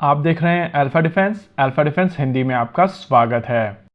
आप देख रहे हैं अल्फा डिफेंस हिंदी में आपका स्वागत है।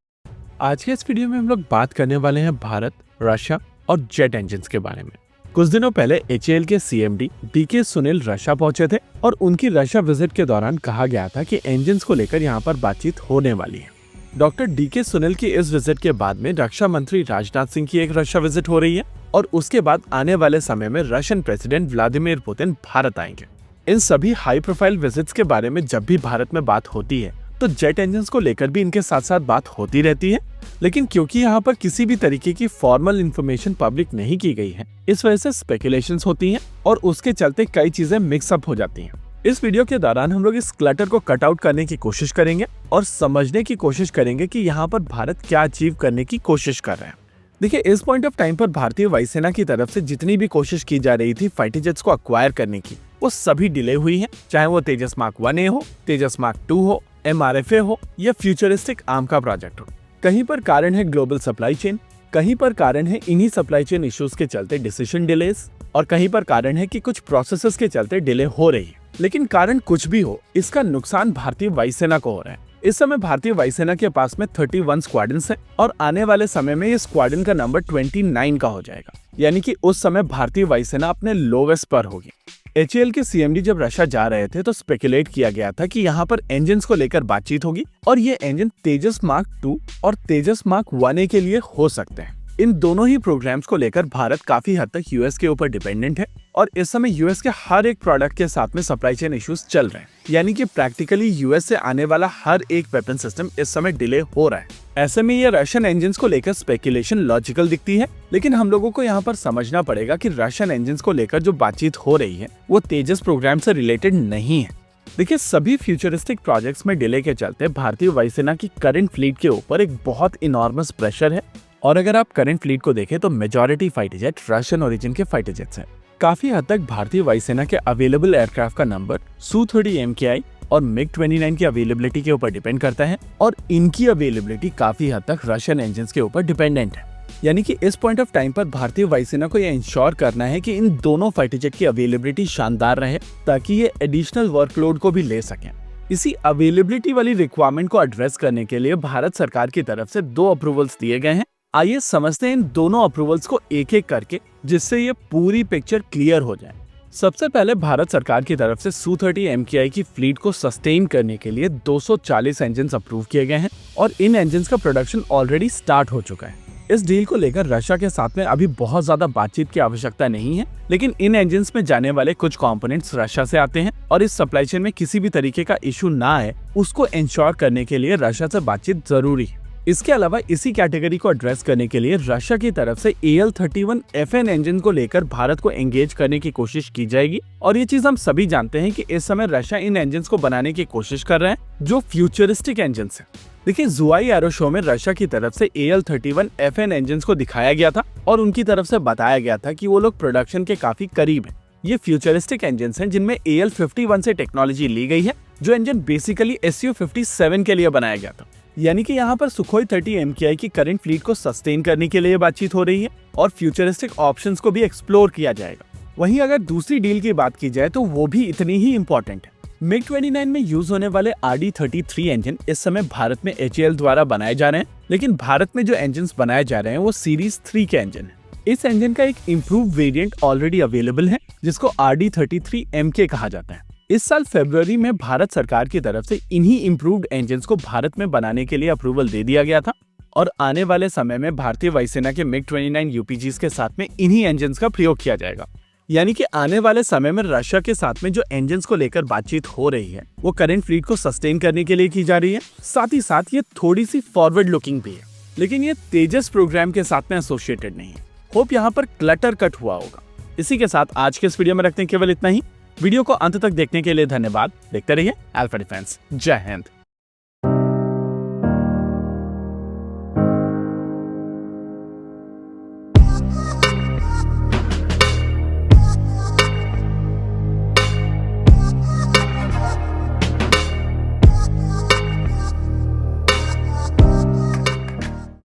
आज के इस वीडियो में हम लोग बात करने वाले हैं भारत, रशिया और जेट इंजन्स के बारे में। कुछ दिनों पहले HAL के CMD DK सुनील रशिया पहुंचे थे और उनकी रशिया विजिट के दौरान कहा गया था कि इंजन्स को लेकर यहां पर बातचीत होने वाली है। डॉक्टर DK सुनील की इस विजिट के बाद में रक्षा मंत्री राजनाथ सिंह की एक रशिया विजिट हो रही है और उसके बाद आने वाले समय में Russian president Vladimir Putin Bharat आएंगे। इन सभी हाई प्रोफाइल विजिट्स के बारे में जब भी भारत में बात होती है तो जेट इंजन्स को लेकर भी इनके साथ साथ बात होती रहती है, लेकिन क्योंकि यहाँ पर किसी भी तरीके की फॉर्मल इंफॉर्मेशन पब्लिक नहीं की गई है, इस वजह से स्पेकुलेशंस होती हैं और उसके चलते कई चीजें मिक्सअप हो जाती हैं। इस वीडियो के दौरान हम लोग इस क्लटर को कट आउट करने की कोशिश करेंगे और समझने की कोशिश करेंगे कि यहाँ पर भारत क्या अचीव करने की कोशिश कर रहे हैं। देखिए, इस पॉइंट ऑफ टाइम पर भारतीय वायुसेना की तरफ से जितनी भी कोशिश की जा रही थी फाइटर जेट्स को अक्वायर करने की, वो सभी डिले हुई है। चाहे वो तेजस मार्क 1A हो, तेजस मार्क 2 हो, MRFA हो या फ्यूचरिस्टिक आर्म का प्रोजेक्ट हो। कहीं पर कारण है ग्लोबल सप्लाई चेन, कहीं पर कारण है इन्हीं सप्लाई चेन इश्यूज के चलते डिसीजन डिलेज, और कहीं पर कारण है कि कुछ प्रोसेसेस के चलते डिले हो रही है। लेकिन कारण कुछ भी हो, इसका नुकसान भारतीय वायुसेना को हो रहा है। इस समय भारतीय वायुसेना के पास में 31 स्क्वाड्रन्स है और आने वाले समय में ये स्क्वाड्रन का नंबर 29 का हो जाएगा, यानी कि उस समय भारतीय वायुसेना अपने लोवेस्ट पर होगी। HAL के CMD जब रशिया जा रहे थे तो स्पेकुलेट किया गया था कि यहाँ पर इंजन्स को लेकर बातचीत होगी और ये इंजन तेजस मार्क 2 और तेजस मार्क 1A के लिए हो सकते हैं। इन दोनों ही प्रोग्राम्स को लेकर भारत काफी हद तक US के ऊपर डिपेंडेंट है और इस समय US के हर एक प्रोडक्ट के साथ में सप्लाई चेन इश्यूज चल रहे हैं, यानी कि प्रैक्टिकली US से आने वाला हर एक वेपन सिस्टम इस समय डिले हो रहा है। ऐसे में ये रशियन इंजन्स को लेकर स्पेकुलेशन लॉजिकल दिखती है, लेकिन हम लोगों को यहाँ पर समझना पड़ेगा कि रशियन इंजन्स को लेकर जो बातचीत हो रही है वो तेजस प्रोग्राम से रिलेटेड नहीं है। देखिए, सभी फ्यूचरिस्टिक प्रोजेक्ट्स में डिले के चलते भारतीय वायुसेना की करंट फ्लीट के ऊपर एक बहुत इनॉर्मस प्रेशर है और अगर आप करंट फ्लीट को देखें तो majority fighter jet Russian origin के फाइटर जेट्स हैं। काफी हद तक भारतीय वायुसेना के अवेलेबल एयरक्राफ्ट का नंबर Su-30 MKI और MiG-29 की अवेलेबिलिटी के ऊपर डिपेंड करता है और इनकी अवेलेबिलिटी काफी हद तक रशियन इंजन्स के ऊपर डिपेंडेंट है। यानी कि इस पॉइंट ऑफ टाइम पर भारतीय वायुसेना को यह इंश्योर करना है कि इन दोनों फाइटर जेट की अवेलेबिलिटी शानदार रहे ताकि ये एडिशनल वर्कलोड को भी ले सकें। इसी अवेलेबिलिटी वाली रिक्वायरमेंट को एड्रेस करने के लिए भारत सरकार की तरफ से 2 अप्रूवल्स दिए गए हैं। आइए समझते हैं इन दोनों अप्रूवल्स को एक एक करके, जिससे ये पूरी पिक्चर क्लियर हो जाए। सबसे पहले भारत सरकार की तरफ से Su-30 MKI की फ्लीट को सस्टेन करने के लिए 240 इंजन्स अप्रूव किए गए हैं और इन इंजन्स का प्रोडक्शन ऑलरेडी स्टार्ट हो चुका है। इस डील को लेकर रशिया के साथ में अभी बहुत ज्यादा बातचीत की आवश्यकता नहीं है, लेकिन इन इंजन्स में जाने वाले कुछ कंपोनेंट्स रशिया से आते हैं और इस सप्लाई चेन में किसी भी तरीके का इशू ना आए उसको इंश्योर करने के लिए रशिया से बातचीत जरूरी है। इसके अलावा इसी कैटेगरी को एड्रेस करने के लिए रशिया की तरफ से AL-31 FN इंजन को लेकर भारत को एंगेज करने की कोशिश की जाएगी और ये चीज हम सभी जानते हैं कि इस समय रशिया इन इंजन्स को बनाने की कोशिश कर रहे हैं जो फ्यूचरिस्टिक इंजन्स हैं। देखिए, जुआई एरो शो में रशिया की तरफ से AL-31 FN इंजन्स को दिखाया गया था और उनकी तरफ से बताया गया था कि वो लोग प्रोडक्शन के काफी करीब हैं। ये फ्यूचरिस्टिक इंजन्स हैं जिनमें AL-51 से टेक्नोलॉजी ली गई है, जो इंजन बेसिकली Su-57 के लिए बनाया गया था। यानी कि यहाँ पर Sukhoi 30 MKI की करंट फ्लीट को सस्टेन करने के लिए बातचीत हो रही है और फ्यूचरिस्टिक ऑप्शंस को भी एक्सप्लोर किया जाएगा। वहीं अगर दूसरी डील की बात की जाए तो वो भी इतनी ही इम्पोर्टेंट है। MiG-29 में यूज होने वाले RD-33 इंजन इस समय भारत में HAL द्वारा बनाए जा रहे हैं, लेकिन भारत में जो इंजन बनाए जा रहे हैं वो सीरीज 3 के इंजन है। इस इंजन का एक इम्प्रूव वेरिएंट ऑलरेडी अवेलेबल है जिसको RD-33 MK कहा जाता है। इस साल फरवरी में भारत सरकार की तरफ से इन्हीं इम्प्रूव्ड इंजन्स को भारत में बनाने के लिए अप्रूवल दे दिया गया था और आने वाले समय में भारतीय वायुसेना के MiG-29 UPGs के साथ में इन्हीं इंजन्स का प्रयोग किया जाएगा। यानी कि आने वाले समय में रशिया के साथ में जो इंजन्स को लेकर बातचीत हो रही है वो करंट फ्लीट को सस्टेन करने के लिए की जा रही है, साथ ही साथ ये थोड़ी सी फॉरवर्ड लुकिंग भी है, लेकिन ये तेजस प्रोग्राम के साथ में एसोसिएटेड नहीं है। होप यहाँ पर क्लटर कट हुआ होगा। इसी के साथ आज के इस वीडियो में रखते हैं केवल इतना ही। वीडियो को अंत तक देखने के लिए धन्यवाद। देखते रहिए अल्फा डिफेंस। जय हिंद।